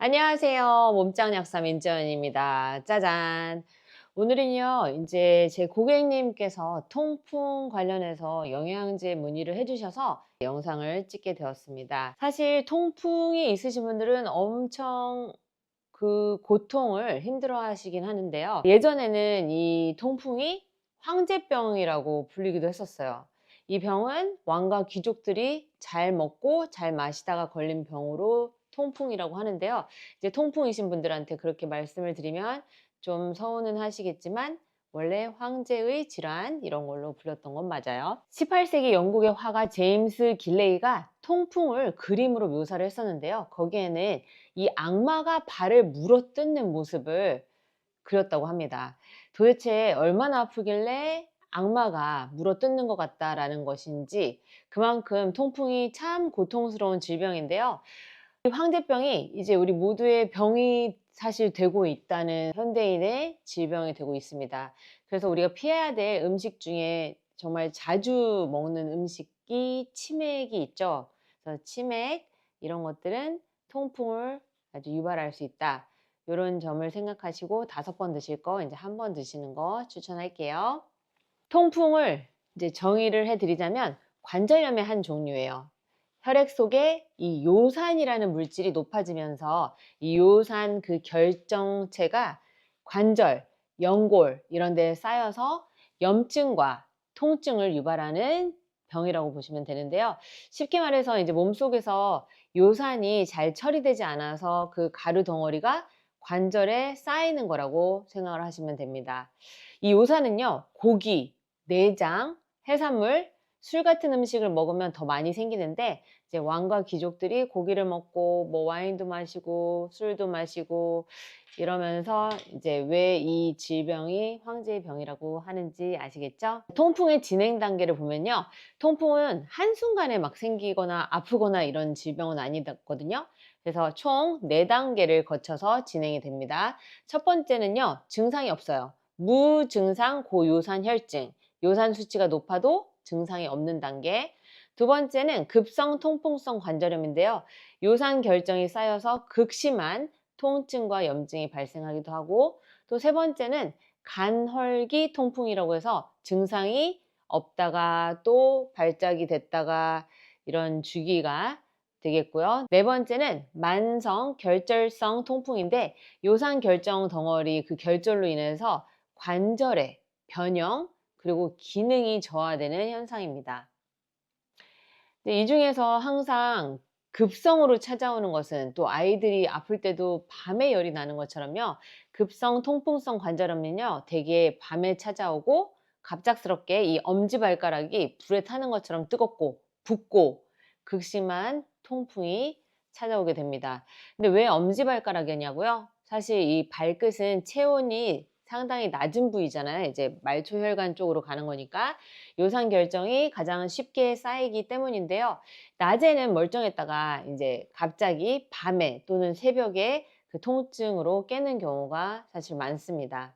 안녕하세요. 몸짱 약사 민지연입니다. 짜잔. 오늘은요, 이제 제 고객님께서 통풍 관련해서 영양제 문의를 해주셔서 영상을 찍게 되었습니다. 사실 통풍이 있으신 분들은 엄청 그 고통을 힘들어 하시긴 하는데요. 예전에는 이 통풍이 황제병이라고 불리기도 했었어요. 이 병은 왕과 귀족들이 잘 먹고 잘 마시다가 걸린 병으로 통풍이라고 하는데요. 이제 통풍이신 분들한테 그렇게 말씀을 드리면 좀 서운은 하시겠지만 원래 황제의 질환 이런 걸로 불렸던 건 맞아요. 18세기 영국의 화가 제임스 길레이가 통풍을 그림으로 묘사를 했었는데요. 거기에는 이 악마가 발을 물어뜯는 모습을 그렸다고 합니다. 도대체 얼마나 아프길래 악마가 물어뜯는 것 같다라는 것인지, 그만큼 통풍이 참 고통스러운 질병인데요. 이 황제병이 이제 우리 모두의 병이 사실 되고 있다는 현대인의 질병이 되고 있습니다. 그래서 우리가 피해야 될 음식 중에 정말 자주 먹는 음식이 치맥이 있죠. 그래서 치맥 이런 것들은 통풍을 아주 유발할 수 있다. 이런 점을 생각하시고 5번 드실 거 이제 1번 드시는 거 추천할게요. 통풍을 이제 정의를 해드리자면 관절염의 한 종류예요. 혈액 속에 이 요산이라는 물질이 높아지면서 이 요산 그 결정체가 관절, 연골 이런 데에 쌓여서 염증과 통증을 유발하는 병이라고 보시면 되는데요. 쉽게 말해서 이제 몸속에서 요산이 잘 처리되지 않아서 그 가루 덩어리가 관절에 쌓이는 거라고 생각을 하시면 됩니다. 이 요산은요, 고기, 내장, 해산물, 술 같은 음식을 먹으면 더 많이 생기는데, 이제 왕과 귀족들이 고기를 먹고 뭐 와인도 마시고 술도 마시고 이러면서 이제 왜 이 질병이 황제의 병이라고 하는지 아시겠죠? 통풍의 진행 단계를 보면요, 통풍은 한순간에 막 생기거나 아프거나 이런 질병은 아니거든요. 그래서 총 4단계를 거쳐서 진행이 됩니다. 첫 번째는요, 증상이 없어요. 무증상 고요산 혈증, 요산 수치가 높아도 증상이 없는 단계. 두 번째는 급성 통풍성 관절염인데요. 요산 결정이 쌓여서 극심한 통증과 염증이 발생하기도 하고, 또 세 번째는 간헐기 통풍이라고 해서 증상이 없다가 또 발작이 됐다가 이런 주기가 되겠고요. 네 번째는 만성 결절성 통풍인데, 요산 결정 덩어리 그 결절로 인해서 관절의 변형 그리고 기능이 저하되는 현상입니다. 이 중에서 항상 급성으로 찾아오는 것은, 또 아이들이 아플 때도 밤에 열이 나는 것처럼요, 급성 통풍성 관절염은요 대개 밤에 찾아오고 갑작스럽게 이 엄지발가락이 불에 타는 것처럼 뜨겁고 붓고 극심한 통풍이 찾아오게 됩니다. 근데 왜 엄지발가락이냐고요? 사실 이 발끝은 체온이 상당히 낮은 부위잖아요. 이제 말초혈관 쪽으로 가는 거니까 요산 결정이 가장 쉽게 쌓이기 때문인데요. 낮에는 멀쩡했다가 이제 갑자기 밤에 또는 새벽에 그 통증으로 깨는 경우가 사실 많습니다.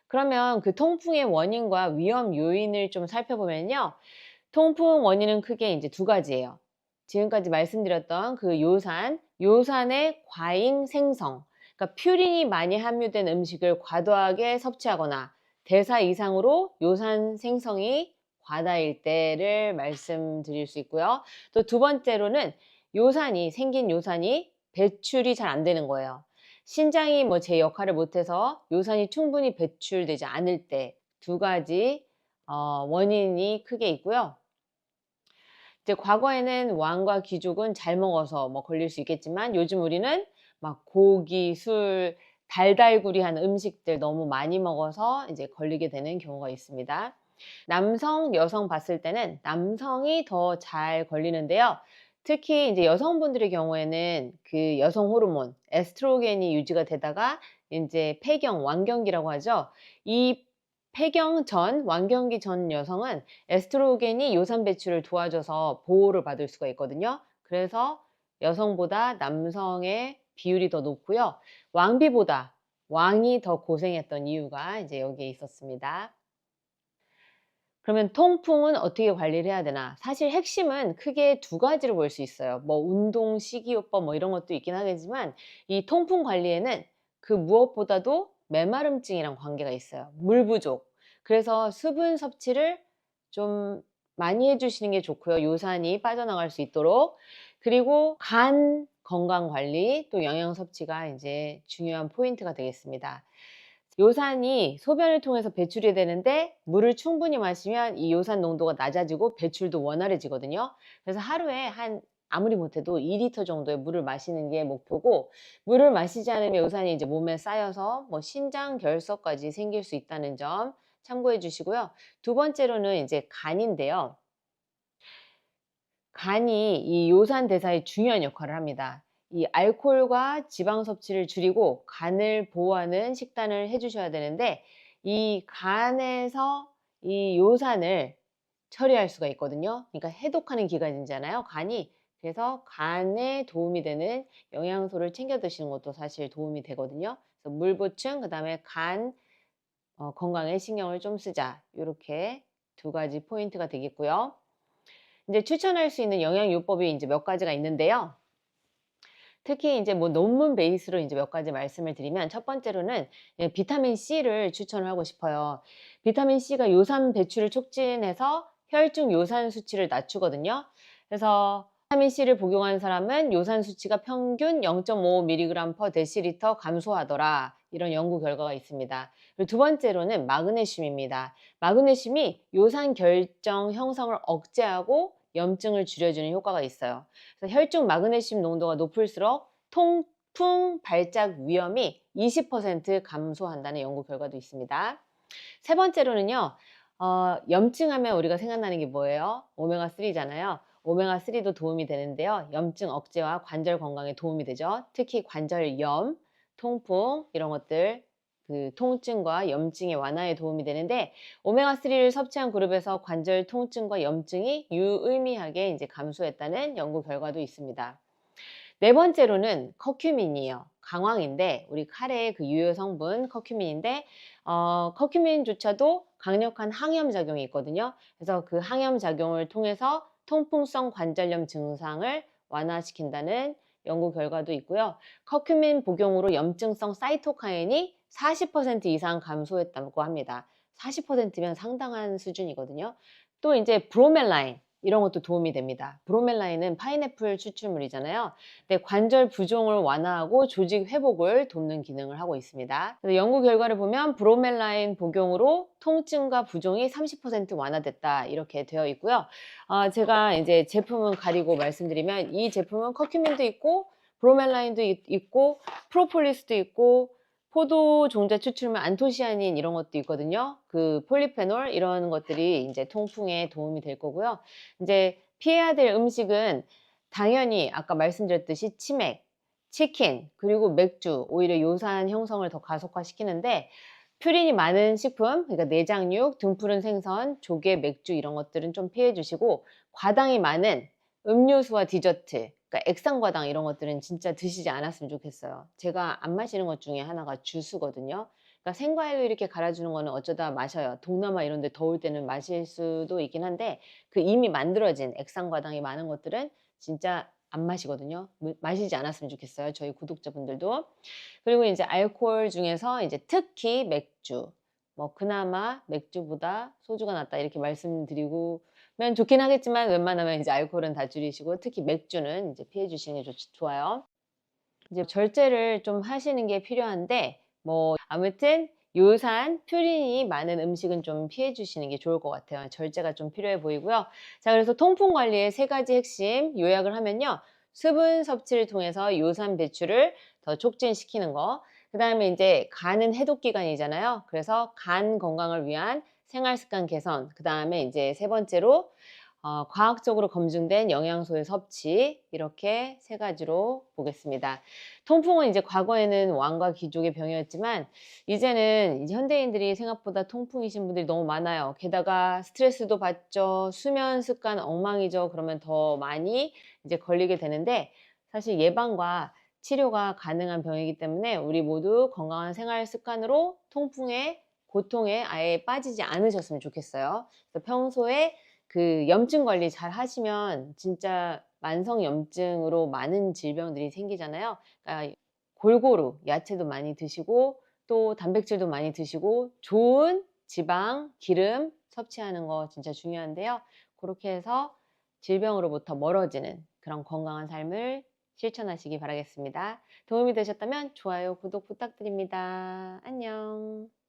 그러면 그 통풍의 원인과 위험 요인을 좀 살펴보면요, 통풍 원인은 크게 이제 2가지예요. 지금까지 말씀드렸던 그 요산의 과잉 생성, 그러니까 퓨린이 많이 함유된 음식을 과도하게 섭취하거나 대사 이상으로 요산 생성이 과다일 때를 말씀드릴 수 있고요. 또 2번째로는 생긴 요산이 배출이 잘 안 되는 거예요. 신장이 뭐 제 역할을 못해서 요산이 충분히 배출되지 않을 때, 2가지 원인이 크게 있고요. 이제 과거에는 왕과 귀족은 잘 먹어서 뭐 걸릴 수 있겠지만, 요즘 우리는 막 고기, 술, 달달구리한 음식들 너무 많이 먹어서 이제 걸리게 되는 경우가 있습니다. 남성, 여성 봤을 때는 남성이 더 잘 걸리는데요. 특히 이제 여성분들의 경우에는 그 여성 호르몬 에스트로겐이 유지가 되다가 이제 폐경, 완경기라고 하죠. 이 폐경 전, 완경기 전 여성은 에스트로겐이 요산 배출을 도와줘서 보호를 받을 수가 있거든요. 그래서 여성보다 남성의 비율이 더 높고요. 왕비보다 왕이 더 고생했던 이유가 이제 여기에 있었습니다. 그러면 통풍은 어떻게 관리를 해야 되나? 사실 핵심은 크게 두 가지로 볼 수 있어요. 뭐 운동 식이요법 뭐 이런 것도 있긴 하겠지만 이 통풍 관리에는 그 무엇보다도 메마름증이랑 관계가 있어요. 물 부족. 그래서 수분 섭취를 좀 많이 해 주시는 게 좋고요. 요산이 빠져나갈 수 있도록. 그리고 간 건강 관리 또 영양 섭취가 이제 중요한 포인트가 되겠습니다. 요산이 소변을 통해서 배출이 되는데 물을 충분히 마시면 이 요산 농도가 낮아지고 배출도 원활해지거든요. 그래서 하루에 한 아무리 못해도 2리터 정도의 물을 마시는 게 목표고, 물을 마시지 않으면 요산이 이제 몸에 쌓여서 뭐 신장 결석까지 생길 수 있다는 점 참고해 주시고요. 두 번째로는 이제 간인데요. 간이 이 요산 대사에 중요한 역할을 합니다. 이 알코올과 지방 섭취를 줄이고 간을 보호하는 식단을 해 주셔야 되는데, 이 간에서 이 요산을 처리할 수가 있거든요. 그러니까 해독하는 기관이잖아요, 간이. 그래서 간에 도움이 되는 영양소를 챙겨 드시는 것도 사실 도움이 되거든요. 그래서 물 보충, 그다음에 간 건강에 신경을 좀 쓰자. 요렇게 두 가지 포인트가 되겠고요. 이제 추천할 수 있는 영양요법이 이제 몇 가지가 있는데요. 특히 이제 뭐 논문 베이스로 이제 몇 가지 말씀을 드리면, 첫 번째로는 비타민 C를 추천을 하고 싶어요. 비타민 C가 요산 배출을 촉진해서 혈중 요산 수치를 낮추거든요. 그래서 비타민 C를 복용한 사람은 요산 수치가 평균 0.5mg/dL 감소하더라. 이런 연구 결과가 있습니다. 그리고 두 번째로는 마그네슘입니다. 마그네슘이 요산 결정 형성을 억제하고 염증을 줄여주는 효과가 있어요. 그래서 혈중 마그네슘 농도가 높을수록 통풍 발작 위험이 20% 감소한다는 연구 결과도 있습니다. 세 번째로는요, 염증하면 우리가 생각나는 게 뭐예요? 오메가3잖아요. 오메가3도 도움이 되는데요. 염증 억제와 관절 건강에 도움이 되죠. 특히 관절염, 통풍, 이런 것들, 그 통증과 염증의 완화에 도움이 되는데, 오메가3를 섭취한 그룹에서 관절 통증과 염증이 유의미하게 이제 감소했다는 연구 결과도 있습니다. 네 번째로는 커큐민이에요. 강황인데, 우리 카레의 그 유효 성분 커큐민인데, 커큐민조차도 강력한 항염 작용이 있거든요. 그래서 그 항염 작용을 통해서 통풍성 관절염 증상을 완화시킨다는 연구 결과도 있고요. 커큐민 복용으로 염증성 사이토카인이 40% 이상 감소했다고 합니다. 40%면 상당한 수준이거든요. 또 이제 브로멜라인, 이런 것도 도움이 됩니다. 브로멜라인은 파인애플 추출물이잖아요. 근데 관절 부종을 완화하고 조직 회복을 돕는 기능을 하고 있습니다. 그래서 연구 결과를 보면 브로멜라인 복용으로 통증과 부종이 30% 완화됐다, 이렇게 되어 있고요. 제가 이제 제품은 가리고 말씀드리면, 이 제품은 커큐민도 있고 브로멜라인도 있고 프로폴리스도 있고 포도 종자 추출물 안토시아닌 이런 것도 있거든요. 그 폴리페놀 이런 것들이 이제 통풍에 도움이 될 거고요. 이제 피해야 될 음식은 당연히 아까 말씀드렸듯이 치맥, 치킨, 그리고 맥주, 오히려 요산 형성을 더 가속화시키는데, 퓨린이 많은 식품, 그러니까 내장육, 등푸른 생선, 조개, 맥주 이런 것들은 좀 피해 주시고, 과당이 많은 음료수와 디저트, 그러니까 액상과당 이런 것들은 진짜 드시지 않았으면 좋겠어요. 제가 안 마시는 것 중에 하나가 주스거든요. 그러니까 생과일로 이렇게 갈아주는 거는 어쩌다 마셔요. 동남아 이런 데 더울 때는 마실 수도 있긴 한데, 그 이미 만들어진 액상과당이 많은 것들은 진짜 안 마시거든요. 마시지 않았으면 좋겠어요. 저희 구독자분들도. 그리고 이제 알코올 중에서 이제 특히 맥주, 뭐 그나마 맥주보다 소주가 낫다 이렇게 말씀드리고면 좋긴 하겠지만, 웬만하면 이제 알코올은 다 줄이시고 특히 맥주는 이제 피해 주시는 게 좋아요. 이제 절제를 좀 하시는 게 필요한데, 뭐 아무튼 요산, 퓨린이 많은 음식은 좀 피해 주시는 게 좋을 것 같아요. 절제가 좀 필요해 보이고요. 자, 그래서 통풍 관리의 세 가지 핵심 요약을 하면요. 수분 섭취를 통해서 요산 배출을 더 촉진시키는 거. 그다음에 이제 간은 해독 기관이잖아요. 그래서 간 건강을 위한 생활 습관 개선. 그다음에 이제 세 번째로 과학적으로 검증된 영양소의 섭취, 이렇게 세 가지로 보겠습니다. 통풍은 이제 과거에는 왕과 귀족의 병이었지만, 이제는 이제 현대인들이 생각보다 통풍이신 분들이 너무 많아요. 게다가 스트레스도 받죠. 수면 습관 엉망이죠. 그러면 더 많이 이제 걸리게 되는데, 사실 예방과 치료가 가능한 병이기 때문에 우리 모두 건강한 생활 습관으로 통풍에 고통에 아예 빠지지 않으셨으면 좋겠어요. 그래서 평소에 그 염증 관리 잘 하시면 진짜 만성 염증으로 많은 질병들이 생기잖아요. 그러니까 골고루 야채도 많이 드시고 또 단백질도 많이 드시고 좋은 지방, 기름 섭취하는 거 진짜 중요한데요. 그렇게 해서 질병으로부터 멀어지는 그런 건강한 삶을 실천하시기 바라겠습니다. 도움이 되셨다면 좋아요, 구독 부탁드립니다. 안녕.